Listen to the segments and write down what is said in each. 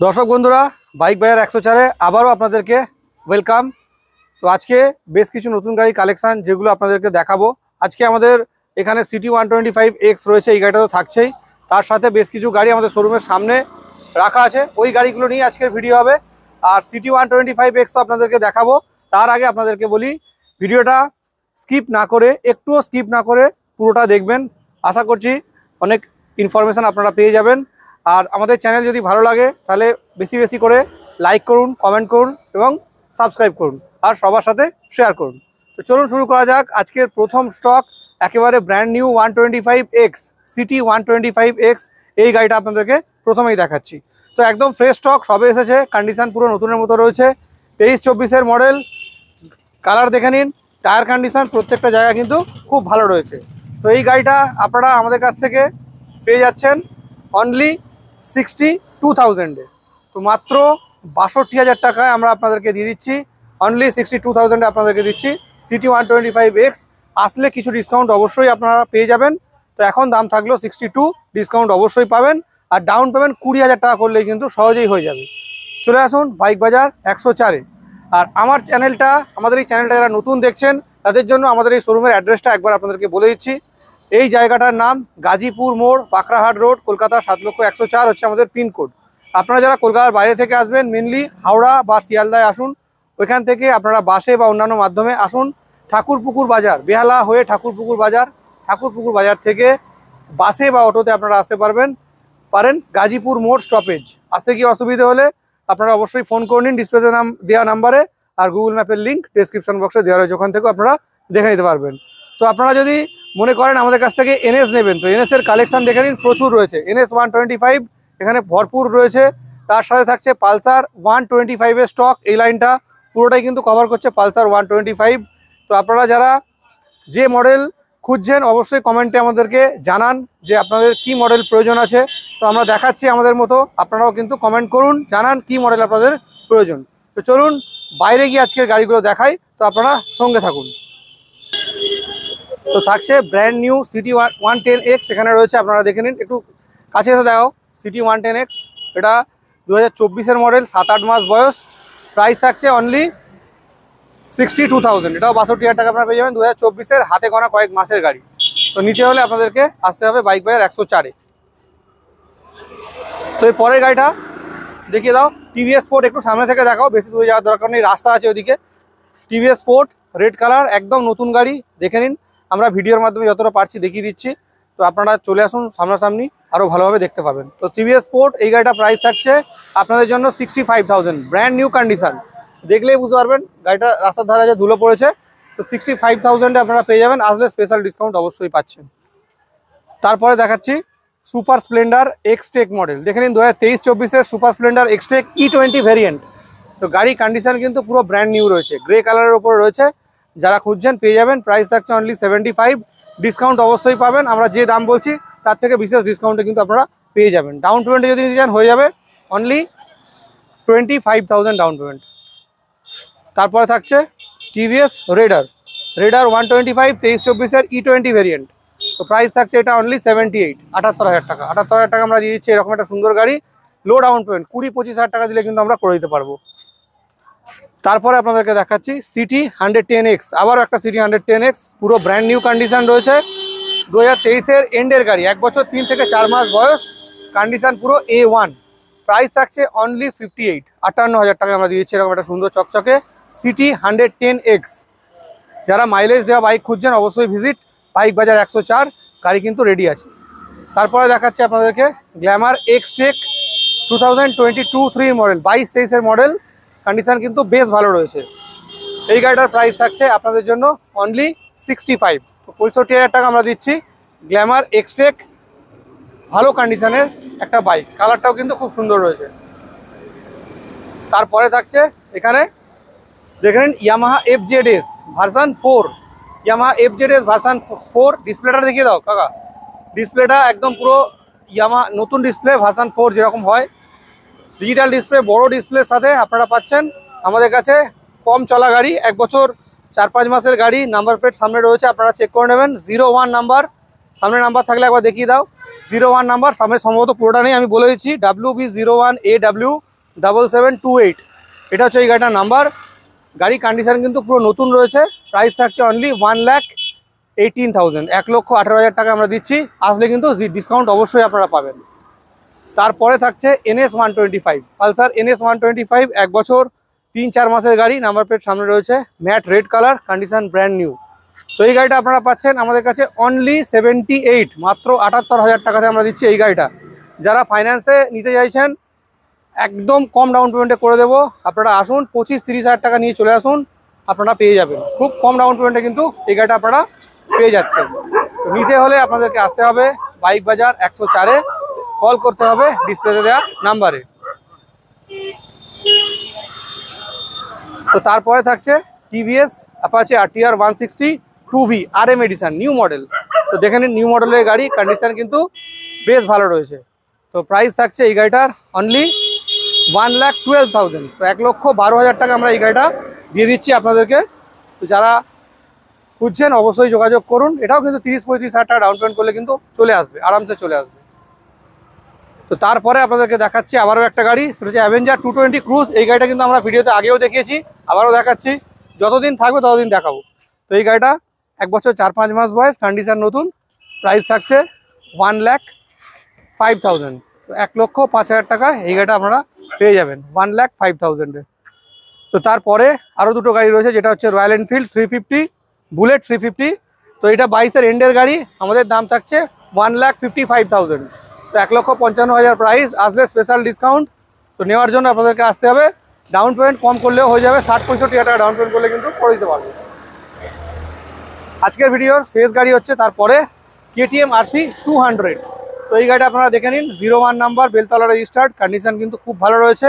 দর্শক বন্ধুরা, বাইক বাজার 104-এ আবারও আপনাদেরকে ওয়েলকাম। তো আজকে বেশ কিছু নতুন গাড়ি কালেকশন যেগুলো আপনাদেরকে দেখাবো। আজকে আমাদের এখানে সিটি 125X রয়েছে, এই গাড়িটা তো থাকছেই। তার সাথে বেশ কিছু গাড়ি আমাদের শোরুমের সামনে রাখা আছে, ওই গাড়িগুলো নিয়ে আজকের ভিডিও হবে। আর সিটি 125X তো আপনাদেরকে দেখাবো, তার আগে আপনাদেরকে বলি ভিডিওটা স্কিপ না করে, একটুও স্কিপ না করে পুরোটা দেখবেন। আশা করছি অনেক ইনফরমেশান আপনারা পেয়ে যাবেন। আর আমাদের চ্যানেল যদি ভালো লাগে তাহলে বেশি বেশি করে লাইক করুন, কমেন্ট করুন এবং সাবস্ক্রাইব করুন আর সবার সাথে শেয়ার করুন। তো চলুন শুরু করা যাক। আজকের প্রথম স্টক একেবারে brand new 125X, city 125X, এই গাড়িটা আপনাদেরকে প্রথমেই দেখাচ্ছি। তো একদম ফ্রেশ স্টক, সবে এসেছে, কন্ডিশন পুরো নতুনের মতো রয়েছে। 23-24-এর মডেল, কালার দেখে নিন, টায়ার কন্ডিশন প্রত্যেকটা জায়গা কিন্তু খুব ভালো রয়েছে। তো এই গাড়িটা আপনারা আমাদের কাছ থেকে পেয়ে যাচ্ছেন অনলি 62,000-এ। তো মাত্র 62,000 টাকায় আমরা আপনাদেরকে দিয়ে দিচ্ছি, অনলি 62,000-এ আপনাদেরকে দিচ্ছি সিটি 125X। আসলে কিছু ডিসকাউন্ট অবশ্যই আপনারা পেয়ে যাবেন। তো এখন দাম থাকলো 62, ডিসকাউন্ট অবশ্যই পাবেন। আর ডাউন পেমেন্ট 20,000 টাকা করলেই কিন্তু সহজেই হয়ে যাবে। চলে আসুন বাইক বাজার 104-এ। আর আমার চ্যানেলটা, আমাদের এই চ্যানেলটা যারা নতুন দেখছেন তাদের জন্য আমাদের এই শোরুমের অ্যাড্রেসটা একবার আপনাদেরকে বলে দিচ্ছি। এই জায়গাটার নাম গাজীপুর মোড়, বাঁকড়াহাট রোড, কলকাতা 7,01,004 হচ্ছে আমাদের পিনকোড। আপনারা যারা কলকাতার বাইরে থেকে আসবেন, মেনলি হাওড়া বা শিয়ালদায় আসুন, ওইখান থেকে আপনারা বাসে বা অন্যান্য মাধ্যমে আসুন। ঠাকুরপুকুর বাজার, বেহালা হয়ে ঠাকুরপুকুর বাজার থেকে বাসে বা অটোতে আপনারা আসতে পারেন গাজীপুর মোড় স্টপেজ। আসতে গিয়ে অসুবিধা হলে আপনারা অবশ্যই ফোন করে নিন ডিসপ্লেতে দেওয়া নাম্বারে, আর গুগল ম্যাপের লিঙ্ক ডেসক্রিপশন বক্সে দেওয়া রয়েছে, ওখান থেকেও আপনারা দেখে নিতে পারবেন। তো আপনারা যদি মনে করেন আমাদের কাছ থেকে এনএস নেবেন, তো এনএসের কালেকশন দেখে নিন, প্রচুর রয়েছে। NS 125 এখানে ভরপুর রয়েছে। তার সাথে থাকছে পালসার 125-এর স্টক। এই লাইনটা পুরোটাই কিন্তু কভার করছে পালসার 125। তো আপনারা যারা যে মডেল খুঁজছেন অবশ্যই কমেন্টে আমাদেরকে জানান যে আপনাদের কি মডেল প্রয়োজন আছে। তো আমরা দেখাচ্ছি আমাদের মতো, আপনারাও কিন্তু কমেন্ট করুন, জানান কি মডেল আপনাদের প্রয়োজন। তো চলুন বাইরে গিয়ে আজকের গাড়িগুলো দেখাই, তো আপনারা সঙ্গে থাকুন। তো থাকছে ব্র্যান্ড নিউ সিটি 110X, এখানে রয়েছে, আপনারা দেখে নিন, একটু কাছে এসে দেখো। সিটি 110X, এটা 2024-এর মডেল, 7-8 মাস বয়স। প্রাইস থাকছে অনলি 62,000, এটাও 62,000 টাকা আপনারা পেয়ে যাবেন। 2024-এর হাতে গোনা কয়েক মাসের গাড়ি। তো নিতে হলে আপনাদেরকে আসতে হবে বাইক বাজার 104-এ। তো এর পরের গাড়িটা দেখিয়ে দাও, টিভিএস স্পোর্ট। একটু সামনে থেকে দেখাও, বেশি দূরে যাওয়ার দরকার নেই, রাস্তা আছে ওদিকে। টিভিএস স্পোর্ট, রেড কালার, একদম নতুন গাড়ি, দেখে নিন। আমরা ভিডিওর মাধ্যমে যতটা পারছি দেখিয়ে দিচ্ছি, তো আপনারা চলে আসুন সামনাসামনি, আরও ভালোভাবে দেখতে পাবেন। তো টিভিএস স্পোর্ট, এই গাড়িটা প্রাইস থাকছে আপনাদের জন্য 65,000, ব্র্যান্ড নিউ কন্ডিশন। দেখলেই বুঝতে পারবেন গাড়িটা রাস্তার ধারে যে ধুলো পড়েছে। তো 65,000-এ আপনারা পেয়ে যাবেন, আসলে স্পেশাল ডিসকাউন্ট অবশ্যই পাচ্ছেন। তারপরে দেখাচ্ছি সুপার স্প্লেন্ডার এক্সটেক মডেল, দেখে নিন 2023-24-এর super Splendor Xtec E20 variant. তো গাড়ি কন্ডিশন কিন্তু পুরো ব্র্যান্ড নিউ রয়েছে, গ্রে কালারের ওপরে রয়েছে। যারা খুঁজছেন পেয়ে যাবেন। প্রাইস থাকছে অনলি 75, ডিসকাউন্ট অবশ্যই পাবেন। আমরা যে দাম বলছি তার থেকে বিশেষ ডিসকাউন্টে কিন্তু আপনারা পেয়ে যাবেন। ডাউন পেমেন্টে যদি নিতে চান হয়ে যাবে অনলি 25,000 ডাউন পেমেন্ট। তারপরে থাকছে টিভিএস রেডার 125 23-24-এর E20 ভেরিয়েন্ট। তো প্রাইস থাকছে এটা অনলি 78, 78,000 টাকা। 78,000 টাকা আমরা দিয়ে দিচ্ছি এরকম একটা সুন্দর গাড়ি। লো ডাউন পেমেন্ট 20-25,000 টাকা দিলে কিন্তু আমরা করে দিতে পারবো। তারপরে আপনাদেরকে দেখাচ্ছি সিটি 110X, আবারও একটা সিটি 110X, পুরো ব্র্যান্ড নিউ কন্ডিশন রয়েছে। 2023-এর এন্ডের গাড়ি, 1 বছর 3 থেকে 4 মাস বয়স, কন্ডিশন পুরো A1। প্রাইস থাকছে অনলি 58, 58,000 টাকা আমরা দিয়েছি এরকম একটা সুন্দর চকচকে সিটি 110X। যারা মাইলেজ দেওয়া বাইক খুঁজছেন অবশ্যই ভিজিট বাইক বাজার 104, গাড়ি কিন্তু রেডি আছে। তারপরে দেখাচ্ছি আপনাদেরকে গ্ল্যামার এক্সটেক 2022-23 মডেল, 22-23-এর মডেল, কন্ডিশন কিন্তু বেশ ভালো রয়েছে। এই গাড়িটার প্রাইস থাকছে আপনাদের জন্য অনলি 65, 65,000 টাকা আমরা দিচ্ছি গ্ল্যামার এক্সটেক। ভালো কন্ডিশনের একটা বাইক, কালারটাও কিন্তু খুব সুন্দর রয়েছে। তারপরে থাকছে এখানে দেখে নিন Yamaha FZS version 4, Yamaha FZS version 4। ডিসপ্লেটা দেখিয়ে দাও কাকা, ডিসপ্লেটা একদম পুরো ইয়ামাহা নতুন ডিসপ্লে, ভার্সন 4 যেরকম হয়, ডিজিটাল ডিসপ্লে, বড় ডিসপ্লের সাথে আপনারা পাচ্ছেন আমাদের কাছে কম চলা গাড়ি, 1 বছর 4-5 মাসের গাড়ি। নাম্বার প্লেট সামনে রয়েছে, আপনারা চেক করে নেবেন। 01 নাম্বার, সামনে নাম্বার থাকলে একবার দেখিয়ে দাও। 01 নাম্বার, সামনে সম্ভবত পুরোটা নেই, আমি বলে দিচ্ছি WB01AW 7728। এটা হচ্ছে এই গাড়িটার নাম্বার। গাড়ি কন্ডিশন কিন্তু পুরো নতুন রয়েছে। প্রাইস থাকছে অনলি 1,18,000, 1,18,000 টাকা আমরা দিচ্ছি। আসলে কিন্তু ডিসকাউন্ট অবশ্যই আপনারা পাবেন। তারপরে থাকছে NS 125, পালসার NS 125, 1 বছর 3-4 মাসের গাড়ি। নাম্বার প্লেট সামনে রয়েছে, matte red colour, condition brand new. তো এই গাড়িটা আপনারা পাচ্ছেন আমাদের কাছে অনলি 78, মাত্র 78,000 টাকাতে আমরা দিচ্ছি এই গাড়িটা। যারা ফাইন্যান্সে নিতে চাইছেন একদম কম ডাউন পেমেন্টে করে দেবো। আপনারা আসুন, 25-30 হাজার টাকা নিয়ে চলে আসুন, আপনারা পেয়ে যাবেন। খুব কম ডাউন পেমেন্টে কিন্তু এই গাড়িটা আপনারা পেয়ে যাচ্ছেন। তো নিতে হলে আপনাদেরকে আসতে হবে বাইক বাজার 104-এ, কল করতে হবে ডিসপ্লেতে দেওয়া নাম্বারে। তো তারপরে থাকছে TVS Apache RTR 160 2V RM edition, new model. তো দেখে নিন, নিউ মডেলের গাড়ি, কন্ডিশন কিন্তু বেশ ভালো রয়েছে। তো প্রাইস থাকছে এই গাড়িটার অনলি 1,12,000। তো 1,12,000 টাকা আমরা এই গাড়িটা দিয়ে দিচ্ছি আপনাদেরকে। তো যারা খুঁজছেন অবশ্যই যোগাযোগ করুন। এটাও কিন্তু 30-35 হাজার টাকা ডাউন পেমেন্ট করলে কিন্তু চলে আসবে, আরামসে চলে আসবে। তো তারপরে আপনাদেরকে দেখাচ্ছি আবারও একটা গাড়ি, সেটা হচ্ছে অ্যাভেঞ্জার 220 ক্রুজ। এই গাড়িটা কিন্তু আমরা ভিডিওতে আগেও দেখিয়েছি, আবারও দেখাচ্ছি। যতদিন থাকবে ততদিন দেখাবো। তো এই গাড়িটা 1 বছর 4-5 মাস বয়স, কন্ডিশন নতুন। প্রাইস থাকছে 1,05,000। তো 1,05,000 টাকা এই গাড়িটা আপনারা পেয়ে যাবেন 1,05,000-এ। তো তারপরে আরও দুটো গাড়ি রয়েছে, যেটা হচ্ছে রয়্যাল এনফিল্ড 350, বুলেট 350। তো এটা 22-এর এন্ডের গাড়ি, আমাদের দাম থাকছে 1,55,000। তো 1,55,000 প্রাইস, আসলে স্পেশাল ডিসকাউন্ট। তো নেওয়ার জন্য আপনাদেরকে আসতে হবে। ডাউন পেমেন্ট কম করলেও হয়ে যাবে, 60-65 হাজার টাকা ডাউন পেমেন্ট করলে কিন্তু করে দিতে পারবে। আজকের ভিডিওর শেষ গাড়ি হচ্ছে তারপরে KTM RC 200। তো এই গাড়িটা আপনারা দেখে নিন, 01 নাম্বার, বেলতলা রেজিস্টার্ড, কন্ডিশন কিন্তু খুব ভালো রয়েছে।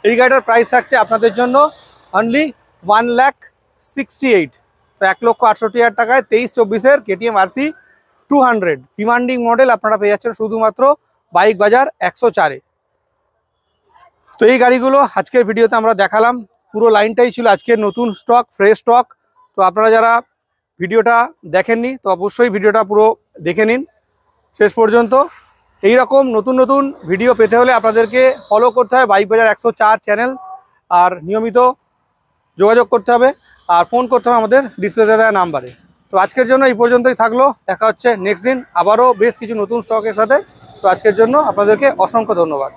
এই গাড়িটার প্রাইস থাকছে আপনাদের জন্য অনলি 1,68,000। তো 1,68,000 টাকায় 23-24-এর KTM RC 200 ডিমান্ডিং মডেল আপনারা পেয়ে যাচ্ছেন শুধুমাত্র বাইক বাজার 104-এ। তো এই গাড়িগুলো আজকের ভিডিওতে আমরা দেখালাম। পুরো লাইনটাই ছিল আজকের নতুন স্টক, ফ্রেশ স্টক। তো আপনারা যারা ভিডিওটা দেখেননি তো অবশ্যই ভিডিওটা পুরো দেখে নিন শেষ পর্যন্ত। এই রকম নতুন নতুন ভিডিও পেতে হলে আপনাদেরকে ফলো করতে হবে বাইক বাজার 104 চ্যানেল, আর নিয়মিত যোগাযোগ করতে হবে, আর ফোন করতে হবে আমাদের ডিসপ্লেতে দেওয়া নাম্বারে। তো আজকের জন্য এই পর্যন্তই থাকলো, দেখা হচ্ছে নেক্সট দিন আবারও বেশ কিছু নতুন স্টকের সাথে। তো আজকের জন্য আপনাদেরকে অসংখ্য ধন্যবাদ।